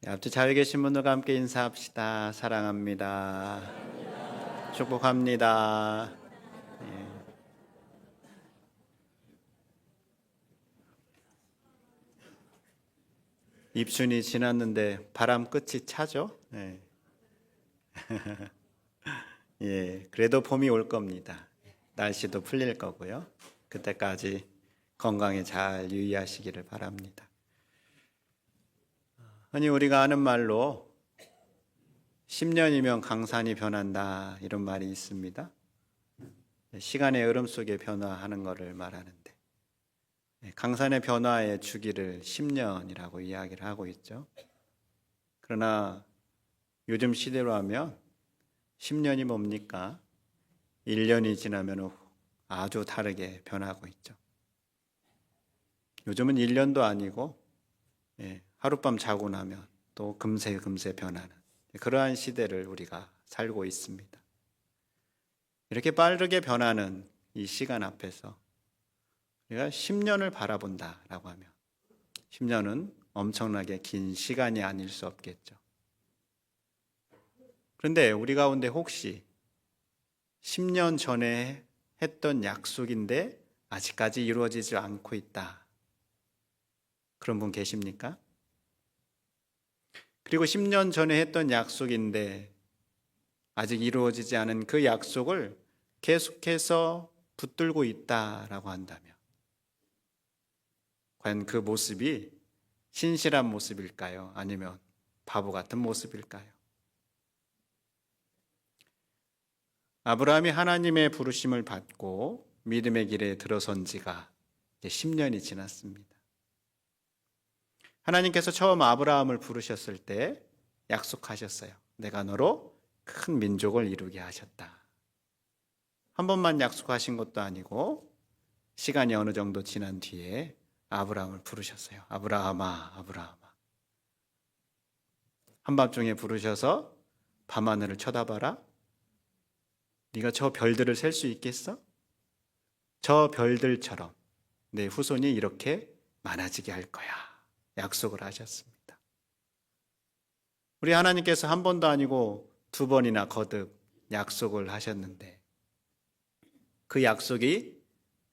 앞뒤 자유 계신 분들과 함께 인사합시다. 사랑합니다. 축복합니다. 예. 입춘이 지났는데 바람 끝이 차죠? 예. 예, 그래도 봄이 올 겁니다. 날씨도 풀릴 거고요. 그때까지 건강에 잘 유의하시기를 바랍니다. 흔히 우리가 아는 말로 10년이면 강산이 변한다 이런 말이 있습니다. 시간의 흐름 속에 변화하는 것을 말하는데 강산의 변화의 주기를 10년이라고 이야기를 하고 있죠. 그러나 요즘 시대로 하면 10년이 뭡니까? 1년이 지나면 아주 다르게 변하고 있죠. 요즘은 1년도 아니고 하룻밤 자고 나면 또 금세 변하는 그러한 시대를 우리가 살고 있습니다. 이렇게 빠르게 변하는 이 시간 앞에서 우리가 10년을 바라본다라고 하면 10년은 엄청나게 긴 시간이 아닐 수 없겠죠. 그런데 우리 가운데 혹시 10년 전에 했던 약속인데 아직까지 이루어지지 않고 있다. 그런 분 계십니까? 그리고 10년 전에 했던 약속인데 아직 이루어지지 않은 그 약속을 계속해서 붙들고 있다라고 한다면 과연 그 모습이 신실한 모습일까요? 아니면 바보 같은 모습일까요? 아브라함이 하나님의 부르심을 받고 믿음의 길에 들어선 지가 이제 10년이 지났습니다. 하나님께서 처음 아브라함을 부르셨을 때 약속하셨어요. 내가 너로 큰 민족을 이루게 하셨다. 한 번만 약속하신 것도 아니고 시간이 어느 정도 지난 뒤에 아브라함을 부르셨어요. 아브라함아, 아브라함아. 한밤중에 부르셔서 밤하늘을 쳐다봐라. 네가 저 별들을 셀 수 있겠어? 저 별들처럼 내 후손이 이렇게 많아지게 할 거야. 약속을 하셨습니다. 우리 하나님께서 한 번도 아니고 두 번이나 거듭 약속을 하셨는데 그 약속이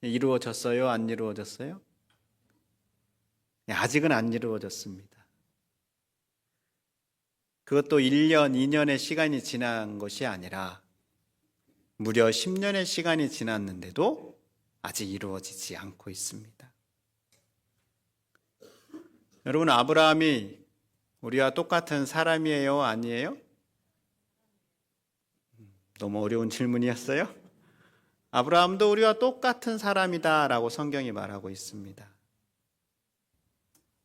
이루어졌어요? 안 이루어졌어요? 아직은 안 이루어졌습니다. 그것도 1년, 2년의 시간이 지난 것이 아니라 무려 10년의 시간이 지났는데도 아직 이루어지지 않고 있습니다. 여러분, 아브라함이 우리와 똑같은 사람이에요? 아니에요? 너무 어려운 질문이었어요? 아브라함도 우리와 똑같은 사람이다 라고 성경이 말하고 있습니다.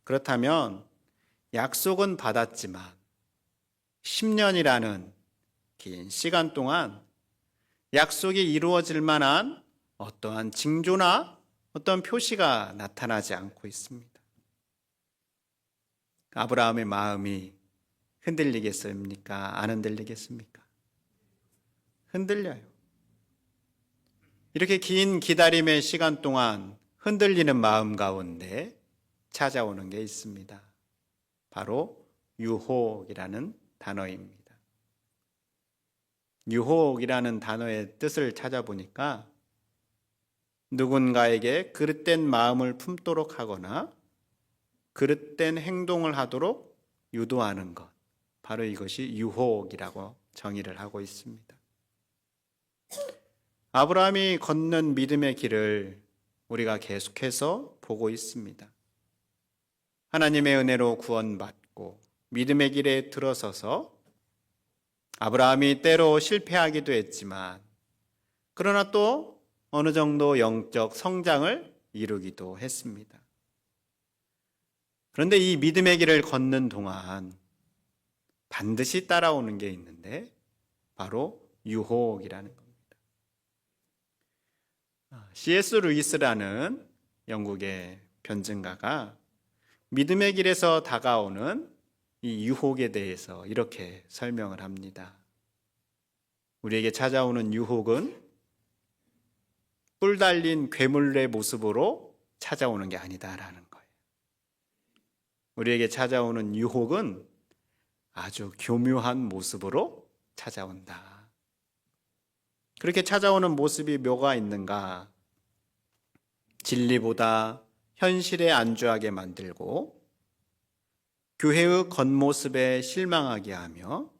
그렇다면 약속은 받았지만 10년이라는 긴 시간 동안 약속이 이루어질 만한 어떠한 징조나 어떤 표시가 나타나지 않고 있습니다. 아브라함의 마음이 흔들리겠습니까? 안 흔들리겠습니까? 흔들려요. 이렇게 긴 기다림의 시간 동안 흔들리는 마음 가운데 찾아오는 게 있습니다. 바로 유혹이라는 단어입니다. 유혹이라는 단어의 뜻을 찾아보니까 누군가에게 그릇된 마음을 품도록 하거나 그릇된 행동을 하도록 유도하는 것, 바로 이것이 유혹이라고 정의를 하고 있습니다. 아브라함이 걷는 믿음의 길을 우리가 계속해서 보고 있습니다. 하나님의 은혜로 구원받고 믿음의 길에 들어서서 아브라함이 때로 실패하기도 했지만 그러나 또 어느 정도 영적 성장을 이루기도 했습니다. 그런데 이 믿음의 길을 걷는 동안 반드시 따라오는 게 있는데 바로 유혹이라는 겁니다. C.S. 루이스라는 영국의 변증가가 믿음의 길에서 다가오는 이 유혹에 대해서 이렇게 설명을 합니다. 우리에게 찾아오는 유혹은 뿔 달린 괴물의 모습으로 찾아오는 게 아니다라는 거예요. 우리에게 찾아오는 유혹은 아주 교묘한 모습으로 찾아온다. 그렇게 찾아오는 모습이 뭐가 있는가? 진리보다 현실에 안주하게 만들고 교회의 겉모습에 실망하게 하며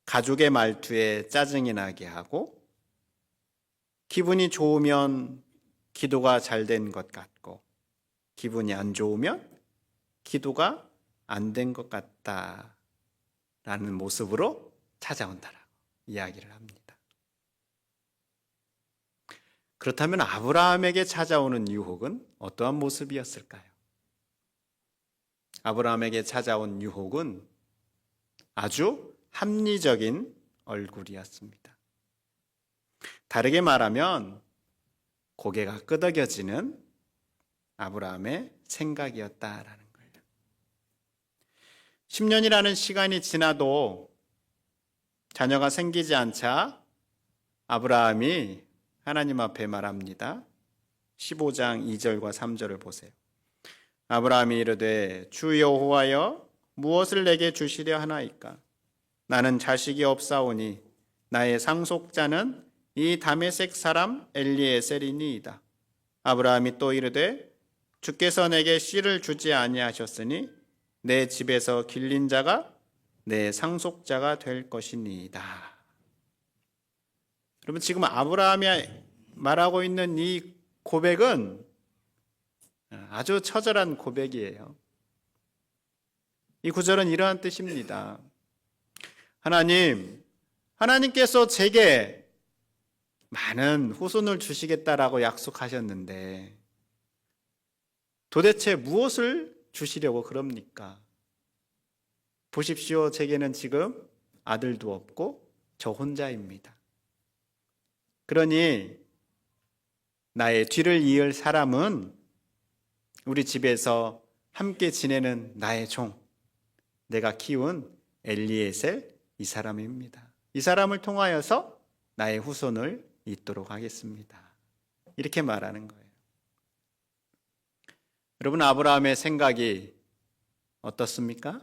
가족의 말투에 짜증이 나게 하고 기분이 좋으면 기도가 잘 된 것 같고 기분이 안 좋으면 기도가 안 된 것 같다라는 모습으로 찾아온다라고 이야기를 합니다. 그렇다면 아브라함에게 찾아오는 유혹은 어떠한 모습이었을까요? 아브라함에게 찾아온 유혹은 아주 합리적인 얼굴이었습니다. 다르게 말하면 고개가 끄덕여지는 아브라함의 생각이었다라는 거예요. 10년이라는 시간이 지나도 자녀가 생기지 않자 아브라함이 하나님 앞에 말합니다. 15장 2절과 3절을 보세요. 아브라함이 이르되 주 여호와여 무엇을 내게 주시려 하나이까? 나는 자식이 없사오니 나의 상속자는 이 다메섹 사람 엘리에셀이니이다. 아브라함이 또 이르되 주께서 내게 씨를 주지 아니하셨으니 내 집에서 길린 자가 내 상속자가 될 것이니이다. 여러분 지금 아브라함이 말하고 있는 이 고백은 아주 처절한 고백이에요. 이 구절은 이러한 뜻입니다. 하나님께서 제게 많은 후손을 주시겠다라고 약속하셨는데 도대체 무엇을 주시려고 그럽니까? 보십시오. 제게는 지금 아들도 없고 저 혼자입니다. 그러니 나의 뒤를 이을 사람은 우리 집에서 함께 지내는 나의 종, 내가 키운 엘리에셀 이 사람입니다. 이 사람을 통하여서 나의 후손을 잇도록 하겠습니다. 이렇게 말하는 거예요. 여러분 아브라함의 생각이 어떻습니까?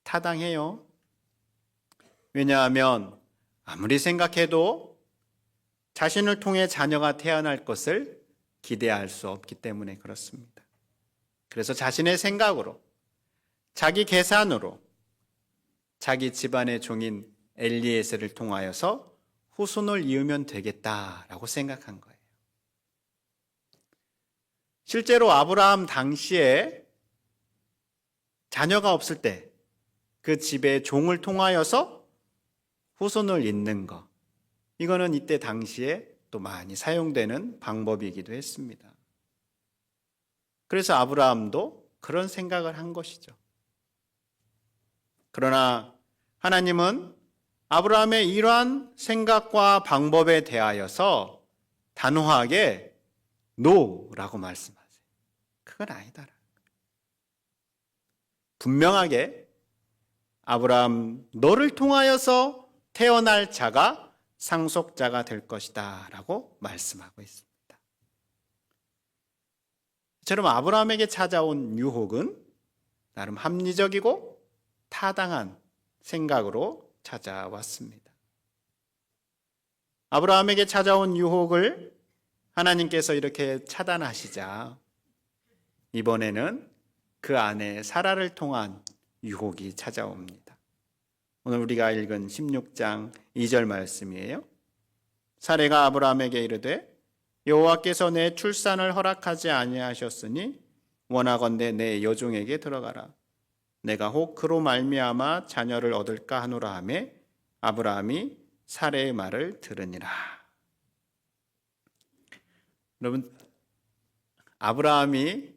타당해요. 왜냐하면 아무리 생각해도 자신을 통해 자녀가 태어날 것을 기대할 수 없기 때문에 그렇습니다. 그래서 자신의 생각으로, 자기 계산으로 자기 집안의 종인 엘리에셀을 통하여서 후손을 이으면 되겠다라고 생각한 거예요. 실제로 아브라함 당시에 자녀가 없을 때 그 집의 종을 통하여서 후손을 잇는 것, 이거는 이때 당시에 또 많이 사용되는 방법이기도 했습니다. 그래서 아브라함도 그런 생각을 한 것이죠. 그러나 하나님은 아브라함의 이러한 생각과 방법에 대하여서 단호하게 노라고 말씀하세요. 그건 아니다. 분명하게 아브라함 너를 통하여서 태어날 자가 상속자가 될 것이다 라고 말씀하고 있습니다. 이처럼 아브라함에게 찾아온 유혹은 나름 합리적이고 타당한 생각으로 찾아왔습니다. 아브라함에게 찾아온 유혹을 하나님께서 이렇게 차단하시자 이번에는 그 아내 사라를 통한 유혹이 찾아옵니다. 오늘 우리가 읽은 16장 2절 말씀이에요. 사레가 아브라함에게 이르되 여호와께서 내 출산을 허락하지 아니하셨으니 원하건대 내 여종에게 들어가라. 내가 혹 그로 말미암아 자녀를 얻을까 하노라 하며 아브라함이 사레의 말을 들으니라. 여러분 아브라함이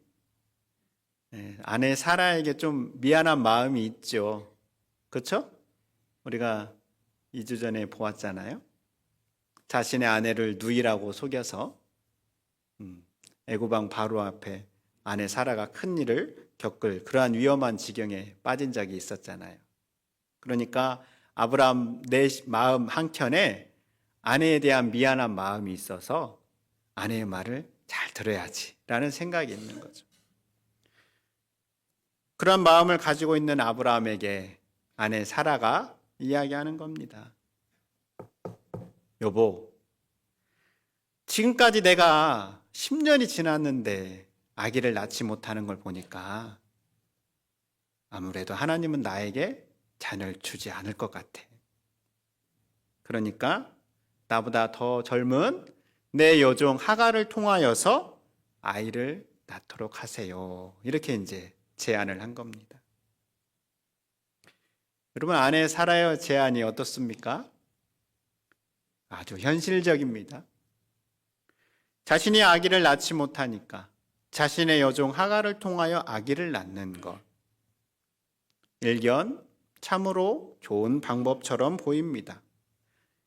아내 사라에게 좀 미안한 마음이 있죠. 그렇죠? 우리가 2주 전에 보았잖아요. 자신의 아내를 누이라고 속여서 애굽 왕 바로 앞에 아내 사라가 큰 일을 겪을 그러한 위험한 지경에 빠진 적이 있었잖아요. 그러니까 아브라함 내 마음 한켠에 아내에 대한 미안한 마음이 있어서 아내의 말을 잘 들어야지라는 생각이 있는 거죠. 그런 마음을 가지고 있는 아브라함에게 아내 사라가 이야기하는 겁니다. 여보, 지금까지 내가 10년이 지났는데 아기를 낳지 못하는 걸 보니까 아무래도 하나님은 나에게 자녀를 주지 않을 것 같아. 그러니까 나보다 더 젊은 내 여종 하갈을 통하여서 아이를 낳도록 하세요. 이렇게 이제 제안을 한 겁니다. 여러분, 아내 사라의 제안이 어떻습니까? 아주 현실적입니다. 자신이 아기를 낳지 못하니까 자신의 여종 하갈을 통하여 아기를 낳는 것. 일견 참으로 좋은 방법처럼 보입니다.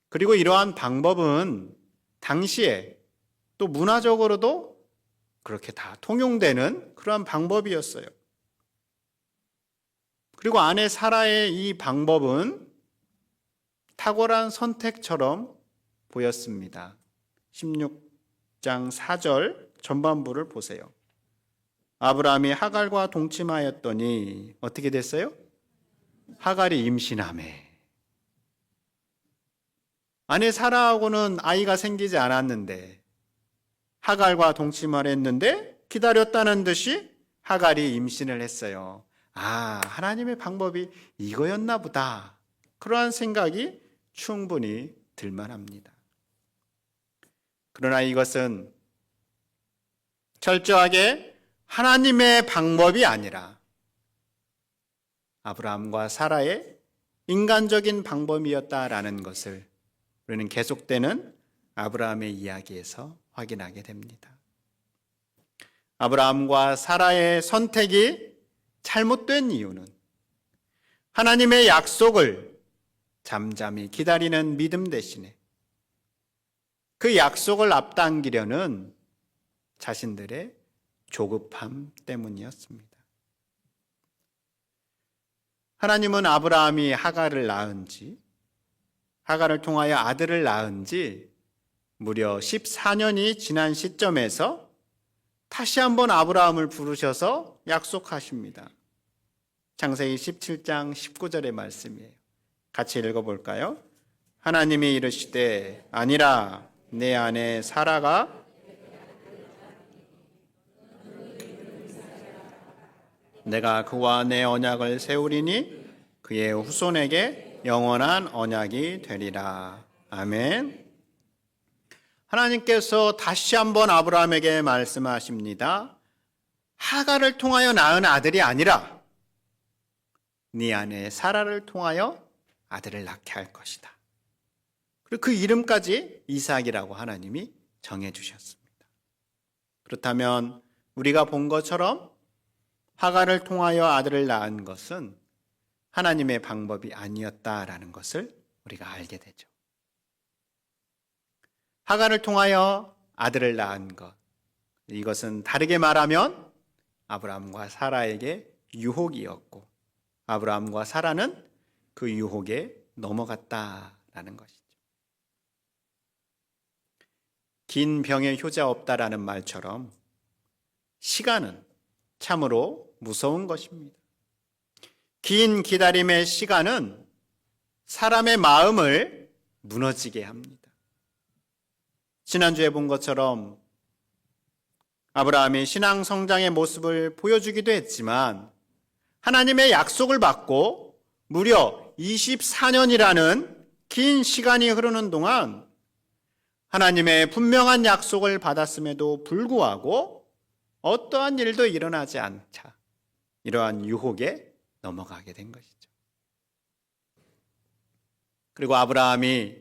그리고 이러한 방법은 당시에 또 문화적으로도 그렇게 다 통용되는 그러한 방법이었어요. 그리고 아내 사라의 이 방법은 탁월한 선택처럼 보였습니다. 16장 4절 전반부를 보세요. 아브라함이 하갈과 동침하였더니 어떻게 됐어요? 하갈이 임신하매. 아내 사라하고는 아이가 생기지 않았는데 하갈과 동침을 했는데 기다렸다는 듯이 하갈이 임신을 했어요. 아, 하나님의 방법이 이거였나 보다. 그러한 생각이 충분히 들만합니다. 그러나 이것은 철저하게 하나님의 방법이 아니라 아브라함과 사라의 인간적인 방법이었다라는 것을 우리는 계속되는 아브라함의 이야기에서 확인하게 됩니다. 아브라함과 사라의 선택이 잘못된 이유는 하나님의 약속을 잠잠히 기다리는 믿음 대신에 그 약속을 앞당기려는 자신들의 조급함 때문이었습니다. 하나님은 아브라함이 하갈을 낳은 지, 하갈을 통하여 아들을 낳은 지 무려 14년이 지난 시점에서 다시 한번 아브라함을 부르셔서 약속하십니다. 창세기 17장 19절의 말씀이에요. 같이 읽어볼까요? 하나님이 이르시되 아니라 내 아내 사라가 내가 그와 내 언약을 세우리니 그의 후손에게 영원한 언약이 되리라. 아멘. 하나님께서 다시 한번 아브라함에게 말씀하십니다. 하갈을 통하여 낳은 아들이 아니라 네 아내 사라를 통하여 아들을 낳게 할 것이다. 그리고 그 이름까지 이삭이라고 하나님이 정해주셨습니다. 그렇다면 우리가 본 것처럼 하갈을 통하여 아들을 낳은 것은 하나님의 방법이 아니었다라는 것을 우리가 알게 되죠. 하갈을 통하여 아들을 낳은 것, 이것은 다르게 말하면 아브라함과 사라에게 유혹이었고 아브라함과 사라는 그 유혹에 넘어갔다라는 것이죠. 긴 병에 효자 없다라는 말처럼 시간은 참으로 무서운 것입니다. 긴 기다림의 시간은 사람의 마음을 무너지게 합니다. 지난주에 본 것처럼 아브라함이 신앙 성장의 모습을 보여주기도 했지만 하나님의 약속을 받고 무려 24년이라는 긴 시간이 흐르는 동안 하나님의 분명한 약속을 받았음에도 불구하고 어떠한 일도 일어나지 않자 이러한 유혹에 넘어가게 된 것이죠. 그리고 아브라함이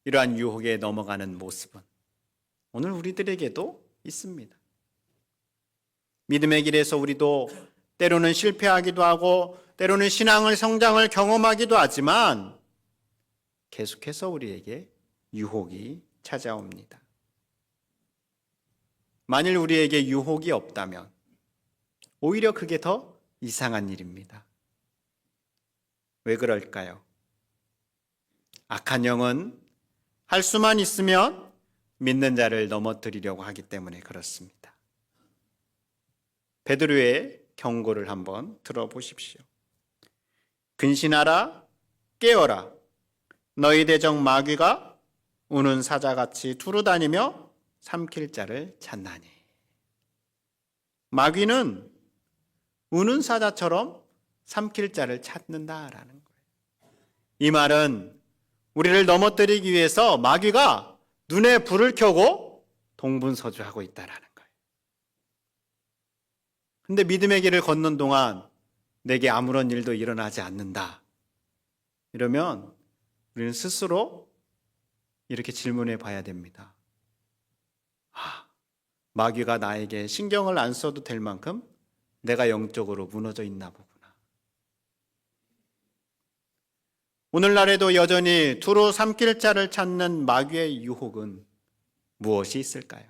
이러한 유혹에 넘어가는 모습은 오늘 우리들에게도 있습니다. 믿음의 길에서 우리도 때로는 실패하기도 하고 때로는 신앙을 성장을 경험하기도 하지만 계속해서 우리에게 유혹이 찾아옵니다. 만일 우리에게 유혹이 없다면 오히려 그게 더 이상한 일입니다. 왜 그럴까요? 악한 영은 할 수만 있으면 믿는 자를 넘어뜨리려고 하기 때문에 그렇습니다. 베드로의 경고를 한번 들어보십시오. 근신하라, 깨어라. 너희 대적 마귀가 우는 사자같이 두루다니며 삼킬 자를 찾나니. 마귀는 우는 사자처럼 삼킬 자를 찾는다라는 거예요. 이 말은 우리를 넘어뜨리기 위해서 마귀가 눈에 불을 켜고 동분서주하고 있다라는 거예요. 근데 믿음의 길을 걷는 동안 내게 아무런 일도 일어나지 않는다. 이러면 우리는 스스로 이렇게 질문해 봐야 됩니다. 마귀가 나에게 신경을 안 써도 될 만큼 내가 영적으로 무너져 있나 보구나. 오늘날에도 여전히 두루 삼킬 자를 찾는 마귀의 유혹은 무엇이 있을까요?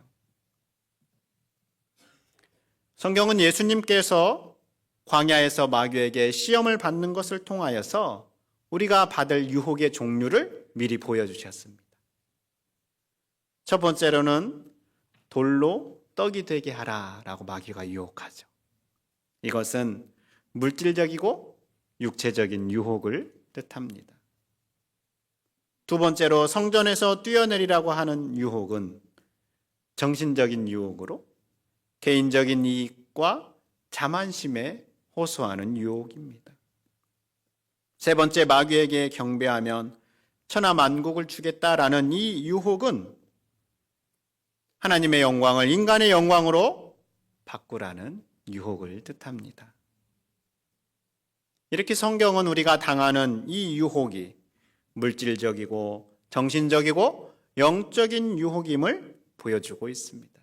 성경은 예수님께서 광야에서 마귀에게 시험을 받는 것을 통하여서 우리가 받을 유혹의 종류를 미리 보여주셨습니다. 첫 번째로는 돌로 떡이 되게 하라라고 마귀가 유혹하죠. 이것은 물질적이고 육체적인 유혹을 뜻합니다. 두 번째로 성전에서 뛰어내리라고 하는 유혹은 정신적인 유혹으로 개인적인 이익과 자만심에 호소하는 유혹입니다. 세 번째, 마귀에게 경배하면 천하만국을 주겠다라는 이 유혹은 하나님의 영광을 인간의 영광으로 바꾸라는 유혹을 뜻합니다. 이렇게 성경은 우리가 당하는 이 유혹이 물질적이고 정신적이고 영적인 유혹임을 보여주고 있습니다.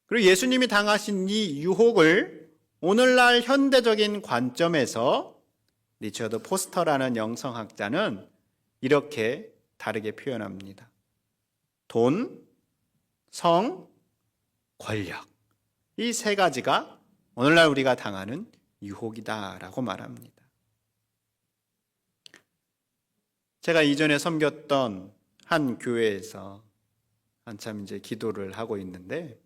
그리고 예수님이 당하신 이 유혹을 오늘날 현대적인 관점에서 리처드 포스터라는 영성학자는 이렇게 다르게 표현합니다. 돈, 성, 권력. 이 세 가지가 오늘날 우리가 당하는 유혹이다라고 말합니다. 제가 이전에 섬겼던 한 교회에서 한참 이제 기도를 하고 있는데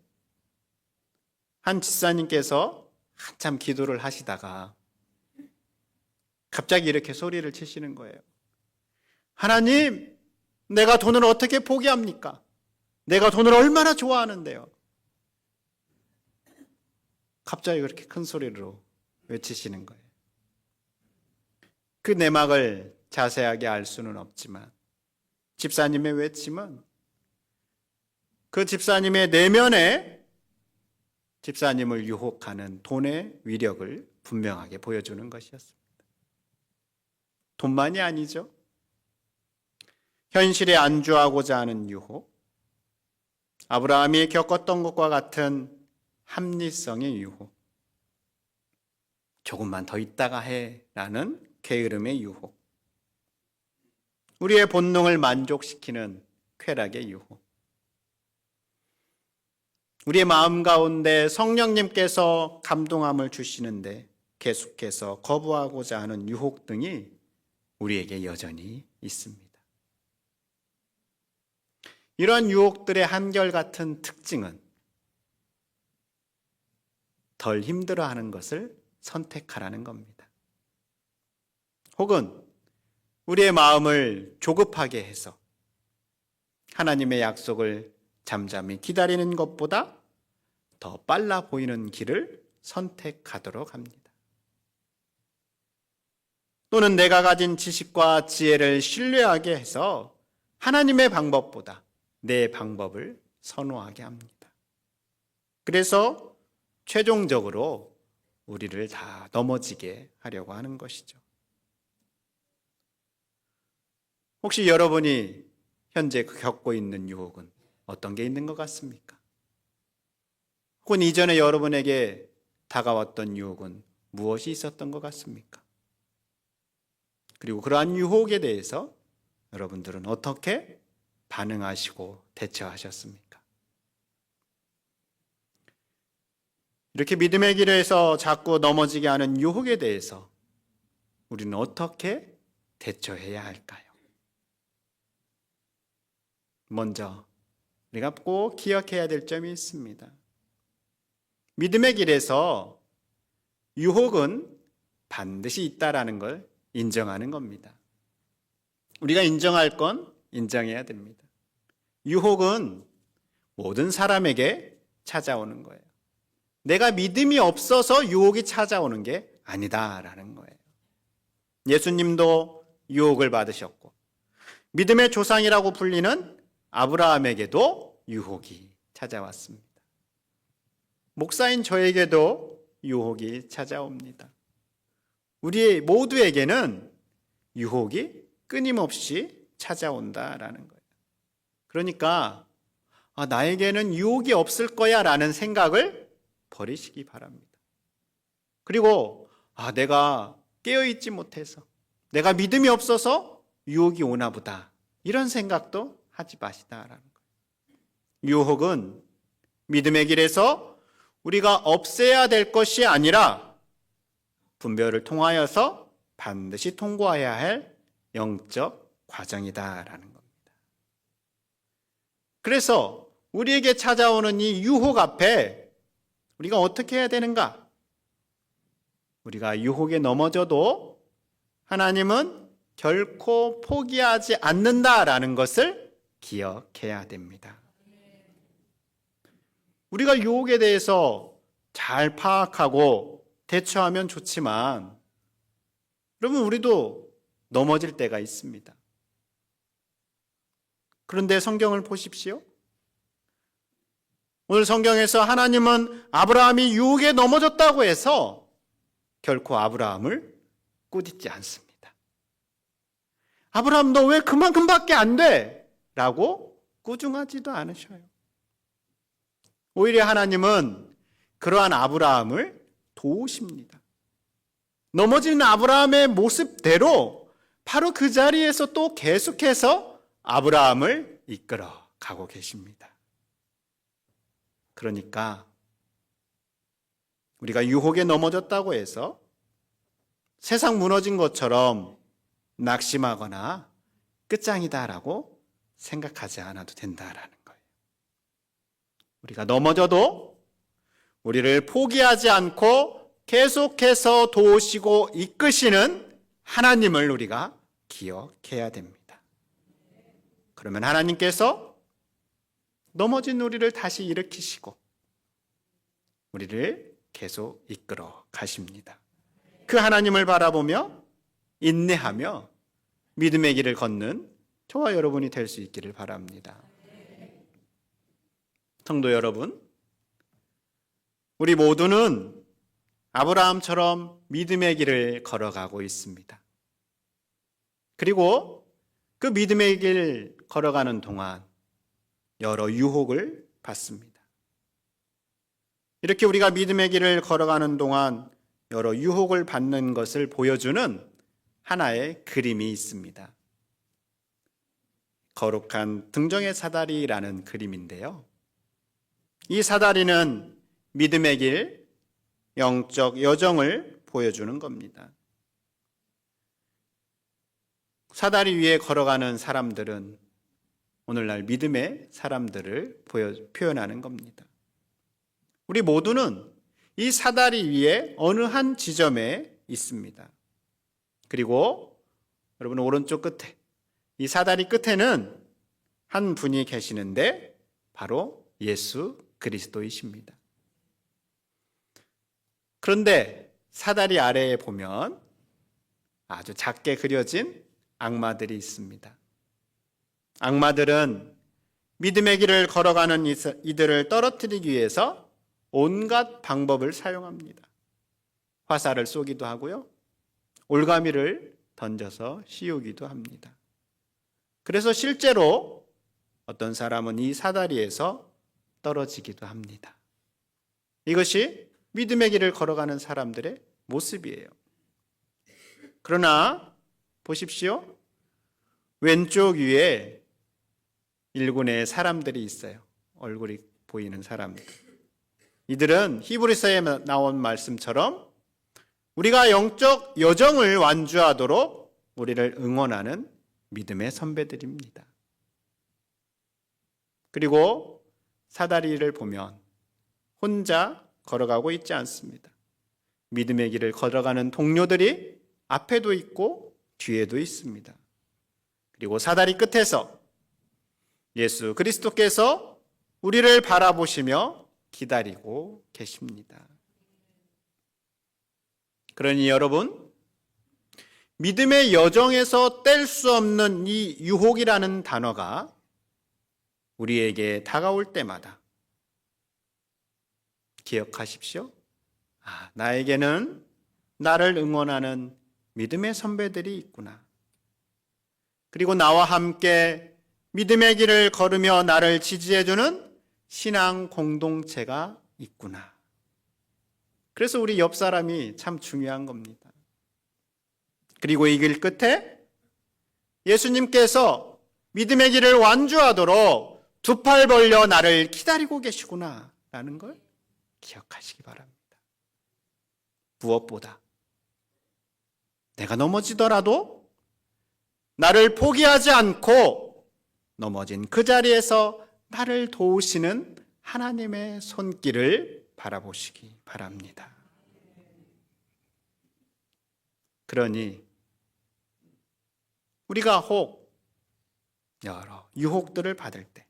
한 집사님께서 한참 기도를 하시다가 갑자기 이렇게 소리를 치시는 거예요. 하나님, 내가 돈을 어떻게 포기합니까? 내가 돈을 얼마나 좋아하는데요. 갑자기 그렇게 큰 소리로 외치시는 거예요. 그 내막을 자세하게 알 수는 없지만 집사님의 외침은 그 집사님의 내면에 집사님을 유혹하는 돈의 위력을 분명하게 보여주는 것이었습니다. 돈만이 아니죠. 현실에 안주하고자 하는 유혹, 아브라함이 겪었던 것과 같은 합리성의 유혹, 조금만 더 있다가 해라는 게으름의 유혹, 우리의 본능을 만족시키는 쾌락의 유혹, 우리의 마음 가운데 성령님께서 감동함을 주시는데 계속해서 거부하고자 하는 유혹 등이 우리에게 여전히 있습니다. 이러한 유혹들의 한결같은 특징은 덜 힘들어하는 것을 선택하라는 겁니다. 혹은 우리의 마음을 조급하게 해서 하나님의 약속을 잠잠히 기다리는 것보다 더 빨라 보이는 길을 선택하도록 합니다. 또는 내가 가진 지식과 지혜를 신뢰하게 해서 하나님의 방법보다 내 방법을 선호하게 합니다. 그래서 최종적으로 우리를 다 넘어지게 하려고 하는 것이죠. 혹시 여러분이 현재 겪고 있는 유혹은 어떤 게 있는 것 같습니까? 혹은 이전에 여러분에게 다가왔던 유혹은 무엇이 있었던 것 같습니까? 그리고 그러한 유혹에 대해서 여러분들은 어떻게 반응하시고 대처하셨습니까? 이렇게 믿음의 길에서 자꾸 넘어지게 하는 유혹에 대해서 우리는 어떻게 대처해야 할까요? 먼저 우리가 꼭 기억해야 될 점이 있습니다. 믿음의 길에서 유혹은 반드시 있다라는 걸 인정하는 겁니다. 우리가 인정할 건 인정해야 됩니다. 유혹은 모든 사람에게 찾아오는 거예요. 내가 믿음이 없어서 유혹이 찾아오는 게 아니다라는 거예요. 예수님도 유혹을 받으셨고 믿음의 조상이라고 불리는 아브라함에게도 유혹이 찾아왔습니다. 목사인 저에게도 유혹이 찾아옵니다. 우리 모두에게는 유혹이 끊임없이 찾아온다라는 거예요. 그러니까 나에게는 유혹이 없을 거야 라는 생각을 버리시기 바랍니다. 그리고 내가 깨어있지 못해서, 내가 믿음이 없어서 유혹이 오나 보다, 이런 생각도 하지 마시다라는 거예요. 유혹은 믿음의 길에서 우리가 없애야 될 것이 아니라 분별을 통하여서 반드시 통과해야 할 영적 과정이다라는 겁니다. 그래서 우리에게 찾아오는 이 유혹 앞에 우리가 어떻게 해야 되는가? 우리가 유혹에 넘어져도 하나님은 결코 포기하지 않는다라는 것을 기억해야 됩니다. 우리가 유혹에 대해서 잘 파악하고 대처하면 좋지만 여러분, 우리도 넘어질 때가 있습니다. 그런데 성경을 보십시오. 오늘 성경에서 하나님은 아브라함이 유혹에 넘어졌다고 해서 결코 아브라함을 꾸짖지 않습니다. 아브라함 너 왜 그만큼밖에 안 돼? 라고 꾸중하지도 않으셔요. 오히려 하나님은 그러한 아브라함을 도우십니다. 넘어지는 아브라함의 모습대로 바로 그 자리에서 또 계속해서 아브라함을 이끌어 가고 계십니다. 그러니까 우리가 유혹에 넘어졌다고 해서 세상 무너진 것처럼 낙심하거나 끝장이다라고 생각하지 않아도 된다라는 거예요. 우리가 넘어져도 우리를 포기하지 않고 계속해서 도우시고 이끄시는 하나님을 우리가 기억해야 됩니다. 그러면 하나님께서 넘어진 우리를 다시 일으키시고 우리를 계속 이끌어 가십니다. 그 하나님을 바라보며 인내하며 믿음의 길을 걷는 저와 여러분이 될 수 있기를 바랍니다. 성도 여러분, 우리 모두는 아브라함처럼 믿음의 길을 걸어가고 있습니다. 그리고 그 믿음의 길 걸어가는 동안 여러 유혹을 받습니다. 이렇게 우리가 믿음의 길을 걸어가는 동안 여러 유혹을 받는 것을 보여주는 하나의 그림이 있습니다. 거룩한 등정의 사다리라는 그림인데요. 이 사다리는 믿음의 길, 영적 여정을 보여주는 겁니다. 사다리 위에 걸어가는 사람들은 오늘날 믿음의 사람들을 표현하는 겁니다. 우리 모두는 이 사다리 위에 어느 한 지점에 있습니다. 그리고 여러분 오른쪽 끝에, 이 사다리 끝에는 한 분이 계시는데 바로 예수 그리스도이십니다. 그런데 사다리 아래에 보면 아주 작게 그려진 악마들이 있습니다. 악마들은 믿음의 길을 걸어가는 이들을 떨어뜨리기 위해서 온갖 방법을 사용합니다. 화살을 쏘기도 하고요. 올가미를 던져서 씌우기도 합니다. 그래서 실제로 어떤 사람은 이 사다리에서 떨어지기도 합니다. 이것이 믿음의 길을 걸어가는 사람들의 모습이에요. 그러나 보십시오. 왼쪽 위에 일군의 사람들이 있어요. 얼굴이 보이는 사람들. 이들은 히브리서에 나온 말씀처럼 우리가 영적 여정을 완주하도록 우리를 응원하는 믿음의 선배들입니다. 그리고 사다리를 보면 혼자 걸어가고 있지 않습니다. 믿음의 길을 걸어가는 동료들이 앞에도 있고 뒤에도 있습니다. 그리고 사다리 끝에서 예수 그리스도께서 우리를 바라보시며 기다리고 계십니다. 그러니 여러분, 믿음의 여정에서 뗄 수 없는 이 유혹이라는 단어가 우리에게 다가올 때마다 기억하십시오. 나에게는 나를 응원하는 믿음의 선배들이 있구나. 그리고 나와 함께 믿음의 길을 걸으며 나를 지지해주는 신앙 공동체가 있구나. 그래서 우리 옆 사람이 참 중요한 겁니다. 그리고 이 길 끝에 예수님께서 믿음의 길을 완주하도록 두 팔 벌려 나를 기다리고 계시구나 라는 걸 기억하시기 바랍니다. 무엇보다 내가 넘어지더라도 나를 포기하지 않고 넘어진 그 자리에서 나를 도우시는 하나님의 손길을 바라보시기 바랍니다. 그러니 우리가 혹 여러 유혹들을 받을 때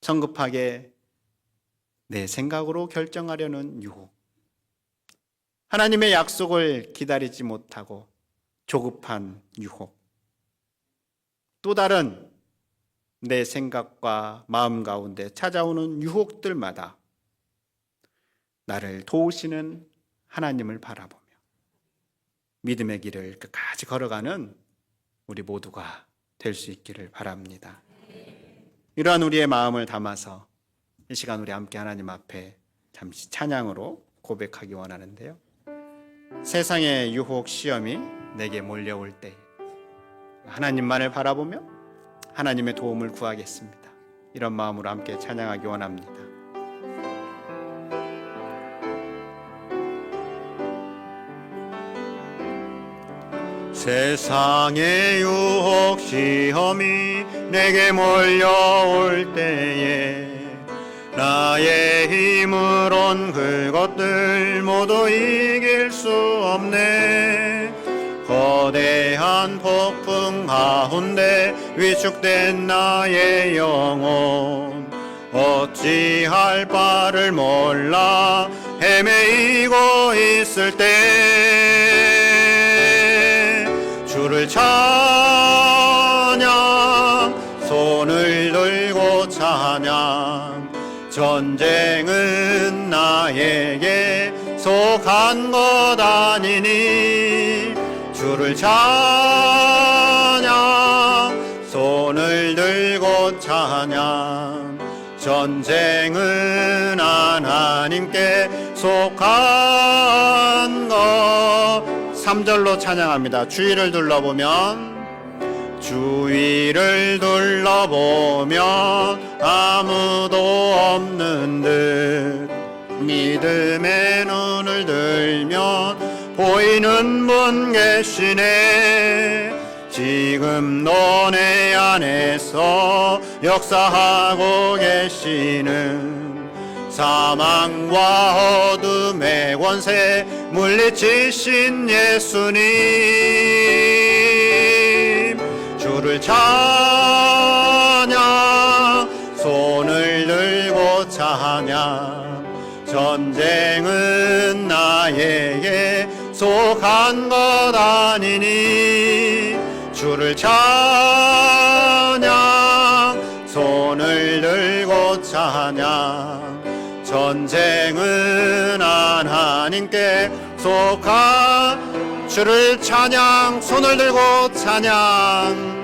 성급하게 내 생각으로 결정하려는 유혹, 하나님의 약속을 기다리지 못하고 조급한 유혹, 또 다른 내 생각과 마음 가운데 찾아오는 유혹들마다 나를 도우시는 하나님을 바라보며 믿음의 길을 끝까지 걸어가는 우리 모두가 될 수 있기를 바랍니다. 이러한 우리의 마음을 담아서 이 시간 우리 함께 하나님 앞에 잠시 찬양으로 고백하기 원하는데요. 세상의 유혹 시험이 내게 몰려올 때 하나님만을 바라보며 하나님의 도움을 구하겠습니다. 이런 마음으로 함께 찬양하기 원합니다. 세상의 유혹 시험이 내게 몰려올 때에 나의 힘으론 그것들 모두 이길 수 없네. 거대한 폭풍 가운데 위축된 나의 영혼 어찌할 바를 몰라 헤매이고 있을 때 주를 찬양 손을 들고 찬양 전쟁은 나에게 속한 것 아니니 주를 찬양 손을 들고 찬양 전쟁은 하나님께 속한 것. 3절로 찬양합니다. 주위를 둘러보면 아무도 없는 듯 믿음의 눈을 들면 보이는 분 계시네. 지금 너네 안에서 역사하고 계시는 사망과 어둠의 권세 물리치신 예수님 주를 찬양 손을 들고 찬양 전쟁은 나에게 속한 것 아니니 주를 찬양 손을 들고 찬양 전쟁은 하나님께 속한 주를 찬양 손을 들고 찬양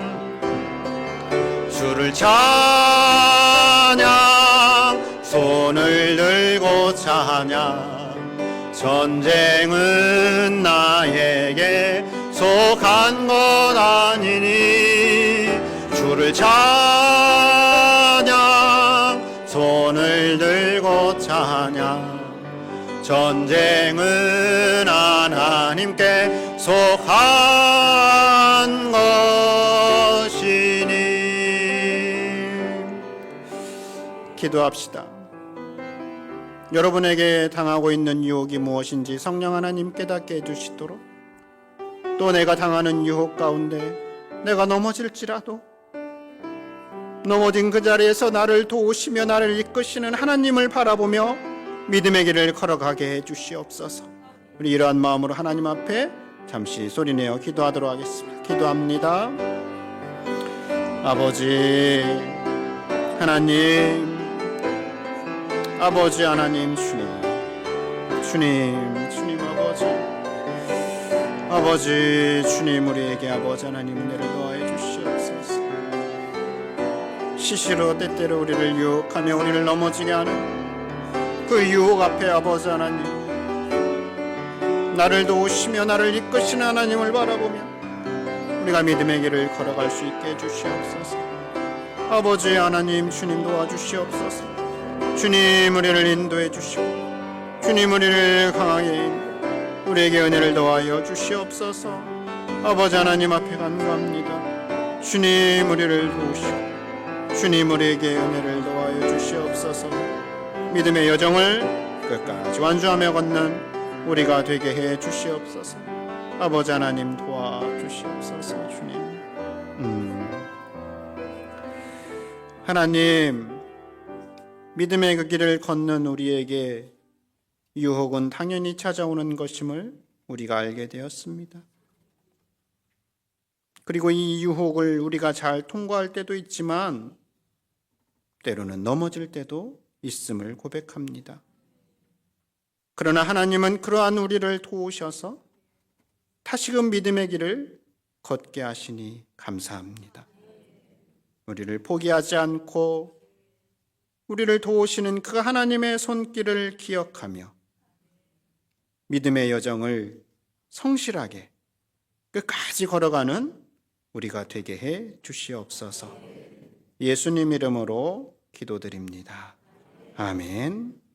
주를 찬양 손을 들고 찬양 전쟁은 나에게 속한 것 아니니 주를 찬양 손을 들고 찬양 전쟁은 하나님께 속한 것이니. 기도합시다. 여러분에게 당하고 있는 유혹이 무엇인지 성령 하나님 깨닫게 해주시도록, 또 내가 당하는 유혹 가운데 내가 넘어질지라도 넘어진 그 자리에서 나를 도우시며 나를 이끄시는 하나님을 바라보며 믿음의 길을 걸어가게 해주시옵소서. 우리 이러한 마음으로 하나님 앞에 잠시 소리내어 기도하도록 하겠습니다. 기도합니다. 아버지 하나님, 아버지 하나님, 주님 아버지 주님, 우리에게 아버지 하나님 은혜를 더하여 주시옵소서. 시시로 때때로 우리를 유혹하며 우리를 넘어지게 하는 그 유혹 앞에 아버지 하나님, 나를 도우시며 나를 이끄시는 하나님을 바라보며 우리가 믿음의 길을 걸어갈 수 있게 해주시옵소서. 아버지 하나님, 주님 도와주시옵소서. 주님 우리를 인도해 주시고 주님 우리를 강하게 인도 우리에게 은혜를 더하여 주시옵소서. 아버지 하나님 앞에 간구합니다. 주님 우리를 도우시고 주님 우리에게 은혜를 더하여 주시옵소서. 믿음의 여정을 끝까지 완주하며 걷는 우리가 되게 해 주시옵소서. 아버지 하나님 도와주시옵소서. 주님 하나님, 믿음의 그 길을 걷는 우리에게 유혹은 당연히 찾아오는 것임을 우리가 알게 되었습니다. 그리고 이 유혹을 우리가 잘 통과할 때도 있지만 때로는 넘어질 때도 있음을 고백합니다. 그러나 하나님은 그러한 우리를 도우셔서 다시금 믿음의 길을 걷게 하시니 감사합니다. 우리를 포기하지 않고 우리를 도우시는 그 하나님의 손길을 기억하며 믿음의 여정을 성실하게 끝까지 걸어가는 우리가 되게 해 주시옵소서. 예수님 이름으로 기도드립니다. 아멘.